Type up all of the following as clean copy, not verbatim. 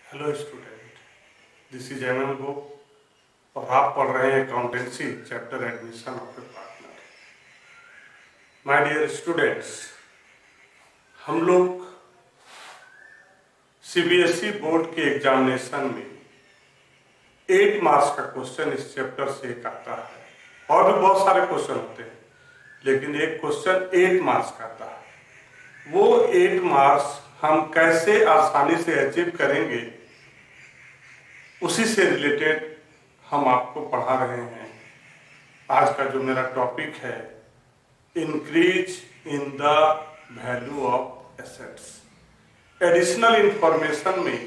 Hello student, this is M go और आप पढ़ रहे हैं accountancy chapter admission of a partner. My dear students, हम लोग सीबीएसई बोर्ड के एग्जामिनेशन में 8 मार्क्स का क्वेश्चन इस चैप्टर से एक आता है। और भी बहुत सारे क्वेश्चन होते हैं, लेकिन एक क्वेश्चन 8 मार्क्स का आता है। वो 8 मार्क्स हम कैसे आसानी से अचीव करेंगे, उसी से रिलेटेड हम आपको पढ़ा रहे हैं। आज का जो मेरा टॉपिक है, increase in the value of assets. Additional information में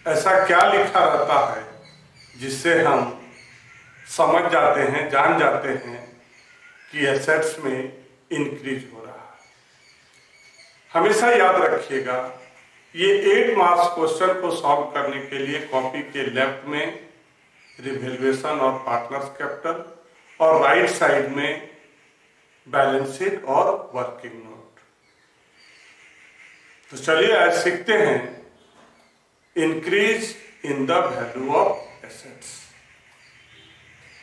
ऐसा क्या लिखा रहता है जिससे हम समझ जाते हैं, जान जाते हैं कि एसेट्स में इंक्रीज हो रहा है। हमेशा याद रखिएगा, ये 8 मार्क्स क्वेश्चन को सॉल्व करने के लिए कॉपी के लेफ्ट में रिवैल्यूएशन और पार्टनर्स कैपिटल और राइट साइड में बैलेंस शीट और वर्किंग नोट। तो चलिए आज सीखते हैं increase in the value of assets.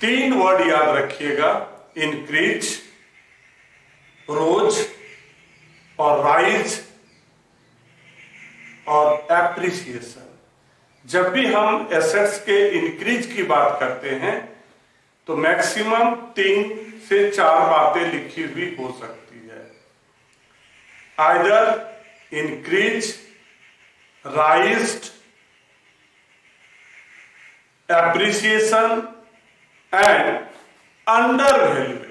3 word याद रखिएगा, इंक्रीज, रोज और राइज और एप्रिसिएशन। जब भी हम एसेट्स के इंक्रीज की बात करते हैं तो मैक्सिमम 3 से 4 बातें लिखी हुई हो सकती है। Either increase, raised, appreciation and under valued.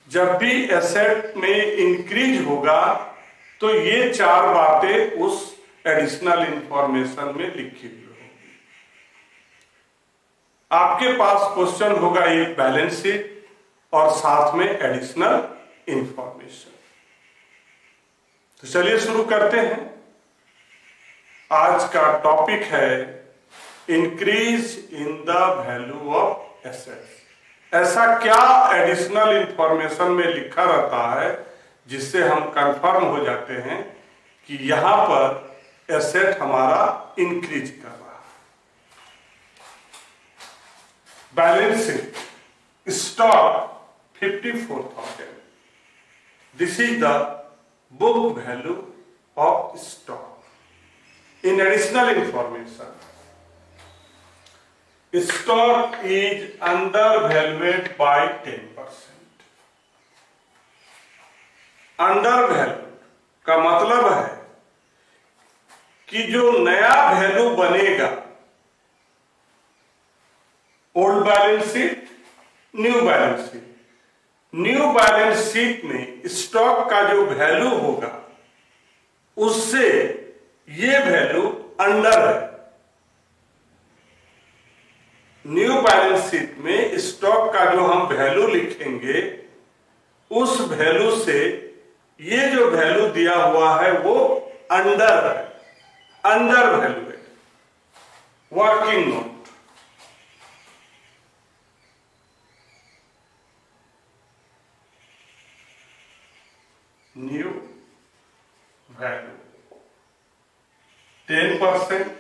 जब भी एसेट में इंक्रीज होगा तो ये 4 बातें उस एडिशनल इंफॉर्मेशन में लिखी हुई होगी। आपके पास क्वेश्चन होगा एक बैलेंस शीट और साथ में एडिशनल इंफॉर्मेशन। तो चलिए शुरू करते हैं। आज का टॉपिक है increase in the value of assets. ऐसा क्या एडिशनल इंफॉर्मेशन में लिखा रहता है जिससे हम कंफर्म हो जाते हैं कि यहां पर एसेट हमारा इंक्रीज कर रहा है। Balance sheet, stock 54,000। This is the book value of stock. In additional information, stock is under valued by 10%। Under value का मतलब है कि जो नया वैल्यू बनेगा, old balance sheet, new balance sheet, new balance sheet में स्टॉक का जो वैल्यू होगा उससे ये वैल्यू अंडर है। न्यू बैलेंस शीट में स्टॉक का जो हम वैल्यू लिखेंगे उस वैल्यू से ये जो वैल्यू दिया हुआ है वो अंडर है, अंडर वैल्यू है। Working note, new value 10%,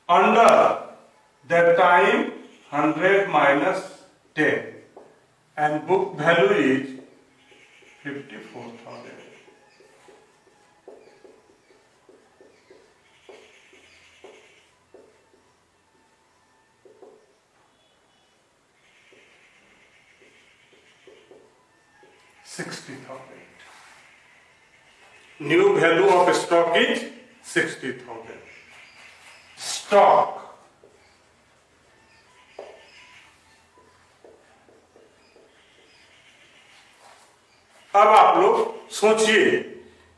under that time 100 minus 10 and book value is 54,000. New value of stock is 60,000. Stock अब आप लोग सोचिए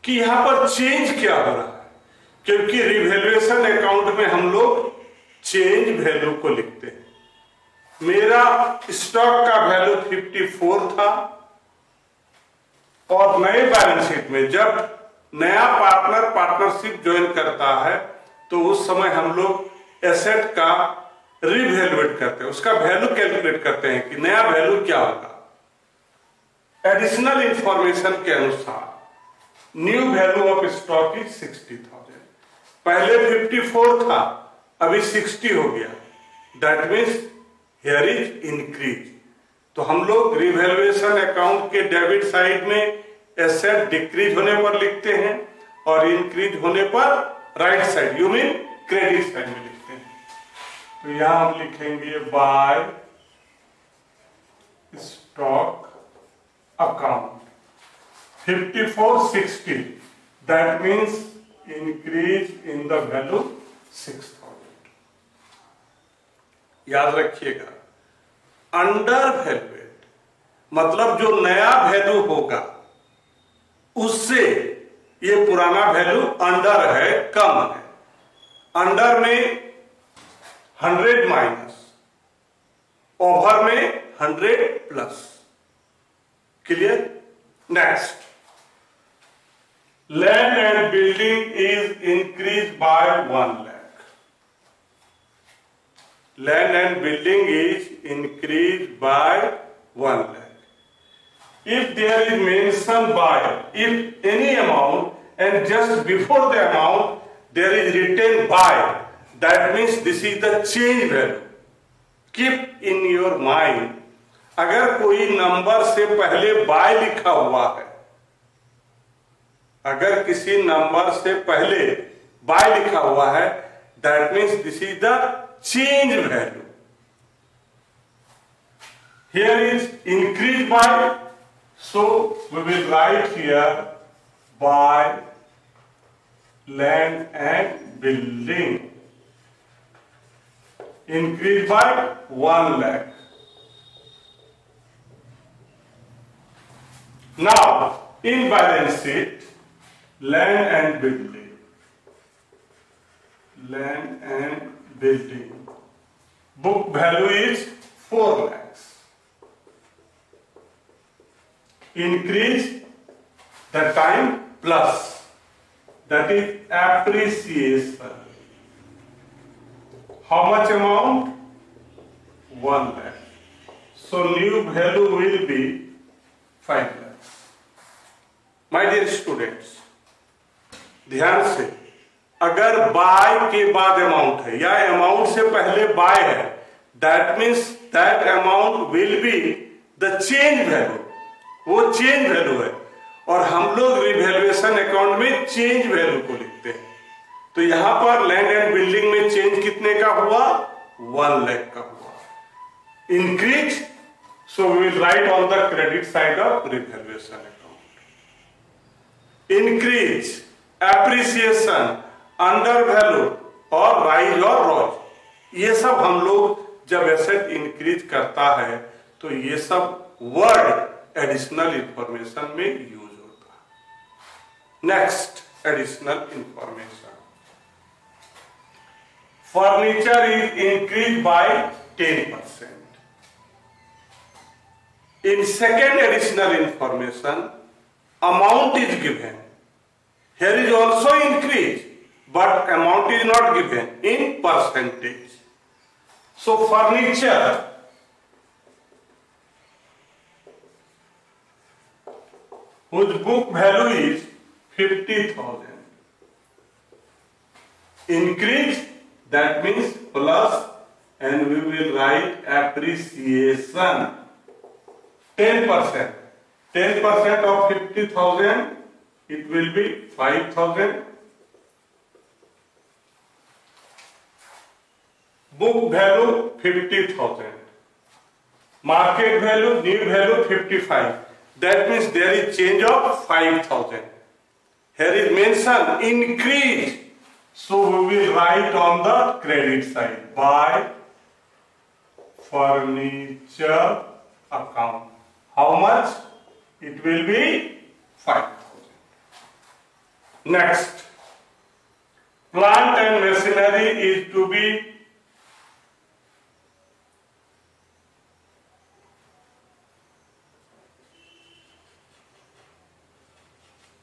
कि यहां पर चेंज क्या हो रहा है, क्योंकि रिवैल्यूएशन अकाउंट में हम लोग चेंज वैल्यू को लिखते हैं। मेरा स्टॉक का वैल्यू 54 था और नए बैलेंस शीट में जब नया पार्टनर पार्टनरशिप ज्वाइन करता है तो उस समय हम लोग एसेट का रिवैल्यूएट करते हैं, उसका वैल्यू कैलकुलेट करते हैं कि नया वैल्यू क्या होगा। एडिशनल इंफॉर्मेशन के अनुसार new value of stock is 60,000। पहले 54 था, अभी 60 हो गया, that means here is increase. तो हम लोग रिवैल्यूएशन अकाउंट के डेबिट साइड में एसेट डिक्रीज होने पर लिखते हैं और इंक्रीज होने पर right side you mean credit side में लिखते हैं। तो यहां हम लिखेंगे by stock account 5460, that means increase in the value 6000। याद रखिएगा, अंडर वैल्यूएट मतलब जो नया वैल्यू होगा उससे ये पुराना वैल्यू अंडर है, कम है। अंडर में 100 माइनस, ओवर में 100 plus. Clear? Next, land and building is increase by 1 lakh. Land and building is increase by 1 lakh. If there is mention by, if any amount and just before the amount there is written by, that means this is the change value. Keep in your mind, अगर कोई number से पहले bye लिखा हुआ है, अगर किसी number से पहले बाय लिखा हुआ है, that means this is the change value. Here is increase by, so we will write here by land and building increase by 1 lakh. Now in balance sheet, land and building, book value is 4 lakhs. Increase the time plus, that is appreciation. How much amount? 1 lakh. So new value will be 5 lakhs. My dear students, ध्यान से, अगर bye के बाद amount है या amount से पहले by है, that means that amount will be the change value. वो चेंज वैल्यू है और हम लोग रिवैल्यूएशन अकाउंट में चेंज वैल्यू को लिखते हैं। तो यहां पर लैंड एंड बिल्डिंग में चेंज कितने का हुआ? 1 लाख का हुआ। Increase, so we will write on the credit side of revaluation account. Increase, appreciation, under value और राइज और रॉज, ये सब हम लोग जब एसेट इंक्रीज करता है तो ये सब वर्ड एडिशनल इंफॉर्मेशन में यूज होता है। Next, additional information, furniture is increase by 10%। In second additional information, amount is given, here is also increase but amount is not given in percentage. So furniture whose book value is 50,000. Increase, that means plus, and we will write appreciation 10%. 10% of 50,000, it will be 5,000. Book value 50,000. Market value, new value 55. That means there is change of 5,000. Here is mention increase, so we will write on the credit side by furniture account. How much? It will be 5,000. Next, plant and machinery is to be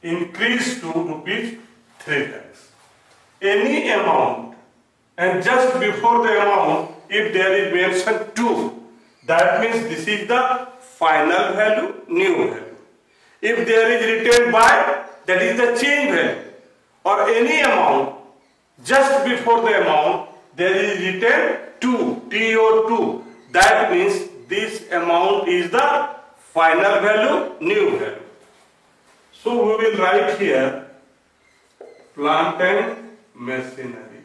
increased to rupees 3 lakhs. Any amount, and just before the amount, if there is mentioned 2, that means this is the final value, new value. if there is written by, that is the change value, or any amount, just before the amount there is written 2, TO2, that means this amount is the final value, new value. So we will write here plant and machinery.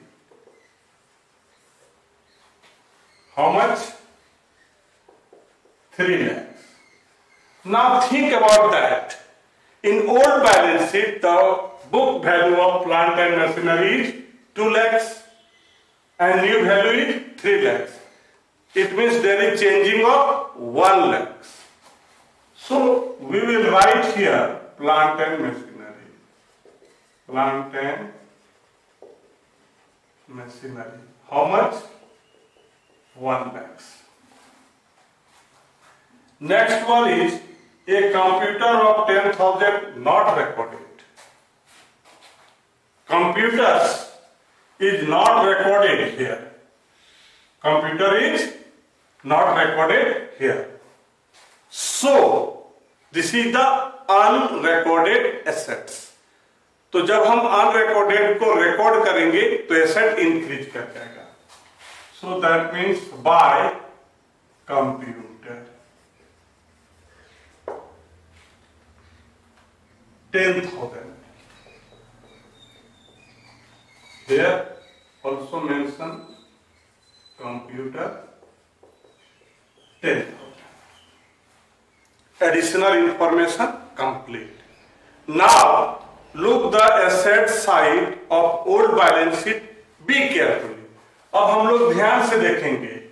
How much? 3 lakhs. Now think about that. In old balance sheet, the book value of plant and machinery is 2 lakhs and new value is 3 lakhs. It means there is changing of 1 lakhs. So we will write here plant and machinery. Plant and machinery. How much? 1 lakhs. Next one is a computer of 10,000 not recorded. Computers is not recorded here. Computer is not recorded here. So this is the unrecorded assets. तो जब हम unrecorded को record करेंगे तो asset increase कर जाएगा. So that means by computer 10,000. Here also mention computer 10,000. Additional information complete. Now look the asset side of old balance sheet. Be carefully. अब हम लोग ध्यान से देखेंगे.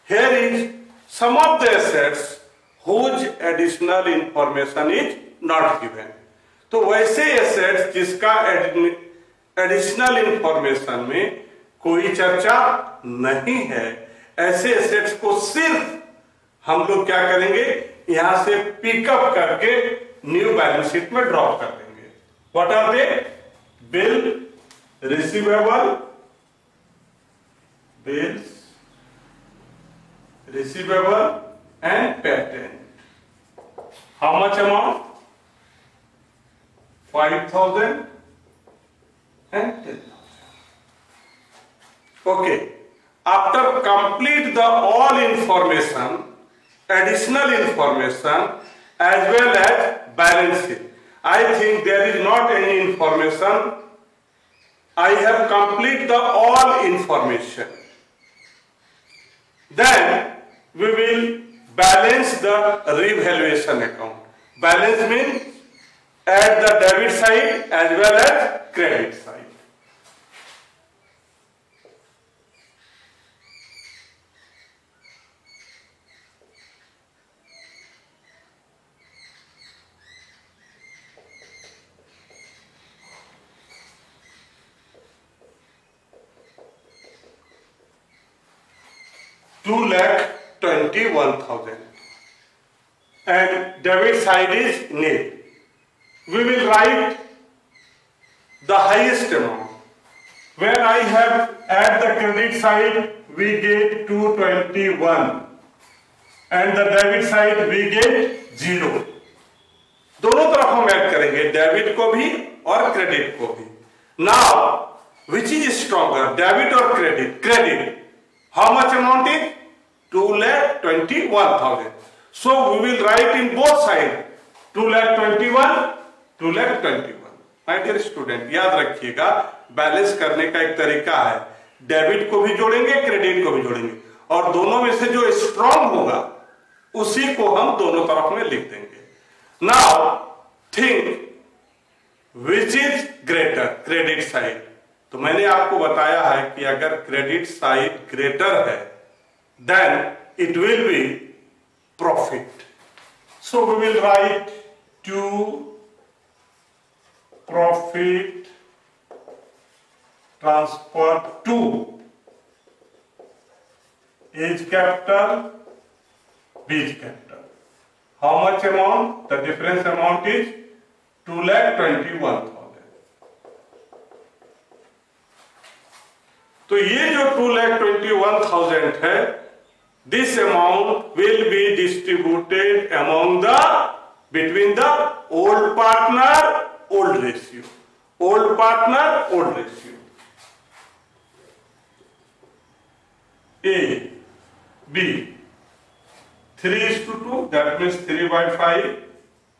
Here is some of the assets whose additional information is not given. तो वैसे assets जिसका additional information में कोई चर्चा नहीं है, ऐसे एसेट्स को सिर्फ हम लोग क्या करेंगे, यहां से पिकअप करके न्यू बैलेंस शीट में ड्रॉप कर देंगे. What are they? Bill, receivable, bills, receivable and patent. How much amount? 5,000 and 10,000. Okay. After complete the all information, additional information as well as balance sheet. I think there is not any information. I have complete the all information. Then we will balance the revaluation account. Balance means at the debit side as well as credit side. $2,21,000 and debit side is nil. We will write the highest amount. When I have at the credit side we get 221 and the debit side we get 0. दोनों तरफ हम add करेंगे, debit को भी और credit को भी. Now which is stronger, debit or credit? Credit. How much amount is? 2,21,000. So we will write in both sides 2,21,000. 2,21,000. My dear student, याद रखिएगा बैलेंस करने का एक तरीका है, डेबिट को भी जोड़ेंगे, क्रेडिट को भी जोड़ेंगे, और दोनों में से जो स्ट्रॉन्ग होगा उसी को हम दोनों तरफ में लिख देंगे. Now think which is greater, credit side. तो मैंने आपको बताया है कि अगर क्रेडिट साइड ग्रेटर है then it will be profit. So we will write to profit transfer to is capital, B is capital. How much amount? The difference amount is 2,21,000. तो ये जो 2,21,000 है, this amount will be distributed among the between the old partner old ratio, old partner old ratio. A, B, 3:2, that means 3/5,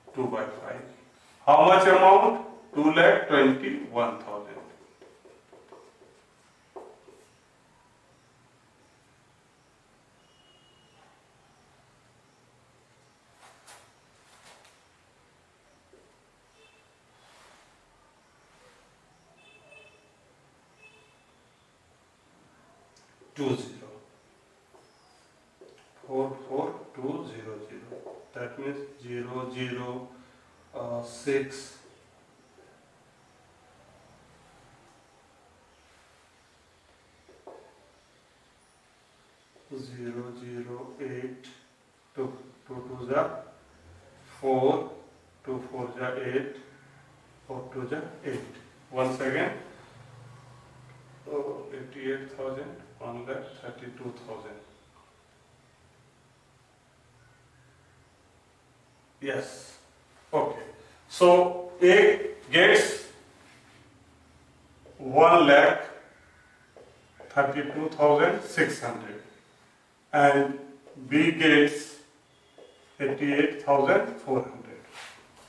2/5. How much amount? 2,21,000. Two zero. 44200. That means 006 008 2 2 जा 4 2 4 जा 8 4 2 जा 8. Once again, 88,000, 1,32,000. Yes. Okay. So A gets 1,32,600 and B gets 88,400.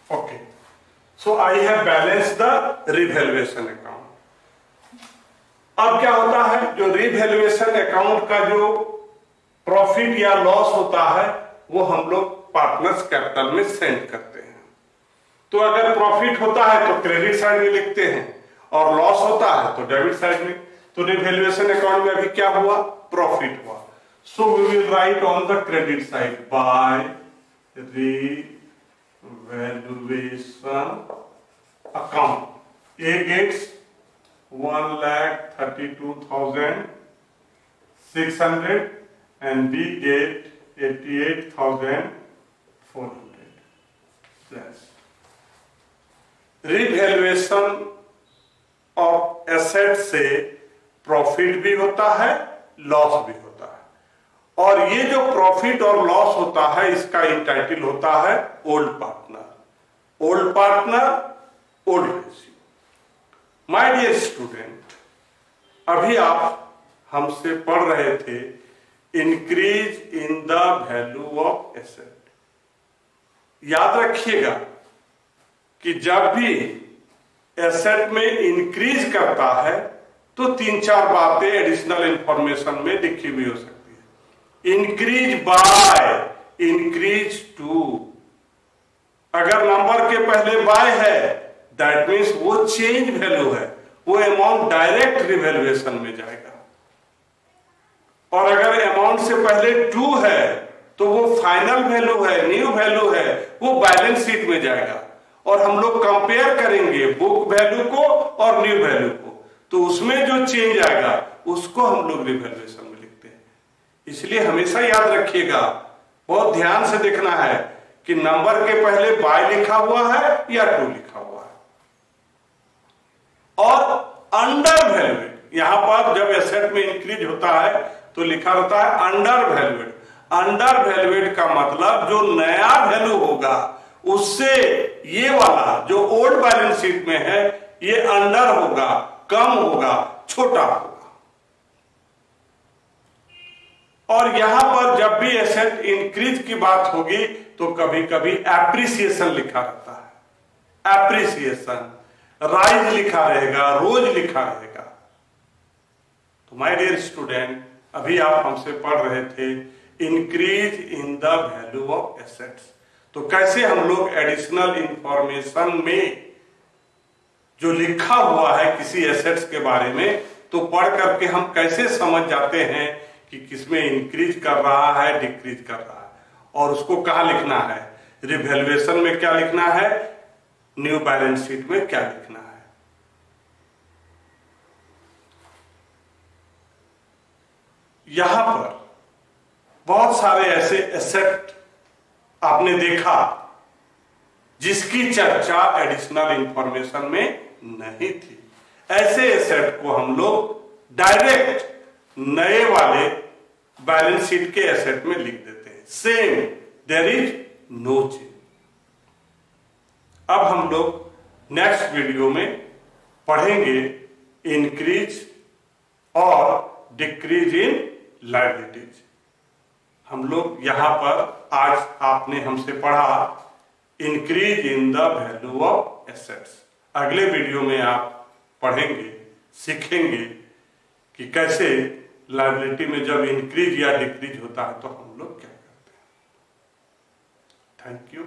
Okay. So I have balanced the revaluation account. अब क्या होता है, जो revaluation account का जो प्रॉफिट या लॉस होता है वो हम लोग पार्टनर्स कैपिटल में सेंड करते हैं। तो अगर प्रॉफिट होता है तो क्रेडिट साइड में लिखते हैं और लॉस होता है तो डेबिट साइड में। तो रिवैल्यूएशन अकाउंट में अभी क्या हुआ, प्रॉफिट हुआ। So we will write on the credit side by revaluation account. A gets 1,32,600 and B get 88,400. Yes. Revaluation of asset से प्रॉफिट भी होता है, लॉस भी होता है। और ये जो प्रॉफिट और लॉस होता है इसका इंटाइटल होता है old partner, old partner old ratio. My dear student, अभी आप हमसे पढ़ रहे थे increase in the value of asset. याद रखिएगा कि जब भी एसेट में इंक्रीज करता है तो 3-4 बातें एडिशनल इंफॉर्मेशन में लिखी हुई हो सकती है। Increase by, increase to. अगर नंबर के पहले बाय है दैट मीन्स वो चेंज वैल्यू है, वो अमाउंट डायरेक्ट रिवैल्यूएशन में जाएगा। और अगर अमाउंट से पहले 2 है तो वो फाइनल वैल्यू है, न्यू वैल्यू है, वो बैलेंस शीट में जाएगा। और हम लोग कंपेयर करेंगे बुक वैल्यू को और न्यू वैल्यू को, तो उसमें जो चेंज आएगा उसको हम लोग रिवैल्यूएशन में लिखते हैं। इसलिए हमेशा याद रखिएगा, बहुत ध्यान से देखना है कि नंबर के पहले बाय लिखा हुआ है या 2 लिखा हुआ है। और अंडर वैल्यूएड, यहां पर जब एसेट में इंक्रीज होता है तो लिखा रहता है अंडर वैल्यूएड। अंडर वैल्यूएड का मतलब जो नया वैल्यू होगा उससे ये वाला जो ओल्ड बैलेंस शीट में है ये अंडर होगा, कम होगा, छोटा होगा। और यहां पर जब भी एसेट इंक्रीज की बात होगी तो कभी कभी एप्रिसिएशन लिखा रहता है, एप्रिसिएशन, राइज लिखा रहेगा, रोज लिखा रहेगा। तो माय डियर स्टूडेंट, अभी आप हमसे पढ़ रहे थे increase in the value of assets. तो कैसे हम लोग एडिशनल इंफॉर्मेशन में जो लिखा हुआ है किसी एसेट्स के बारे में, तो पढ़ करके हम कैसे समझ जाते हैं कि किसमें इंक्रीज कर रहा है, डिक्रीज कर रहा है, और उसको कहां लिखना है, रिवैल्यूएशन में क्या लिखना है, न्यू बैलेंस शीट में क्या लिखना है। यहां पर बहुत सारे ऐसे एसेट आपने देखा जिसकी चर्चा एडिशनल इंफॉर्मेशन में नहीं थी। ऐसे एसेट को हम लोग डायरेक्ट नए वाले बैलेंस शीट के एसेट में लिख देते हैं। Same, there is no change. अब हम लोग नेक्स्ट वीडियो में पढ़ेंगे इंक्रीज और डिक्रीज इन लायबिलिटीज। हम लोग यहाँ पर आज आपने हमसे पढ़ा increase in the value of assets. अगले वीडियो में आप पढ़ेंगे, सीखेंगे कि कैसे लायबिलिटी में जब इंक्रीज या डिक्रीज होता है तो हम लोग क्या करते हैं। Thank you.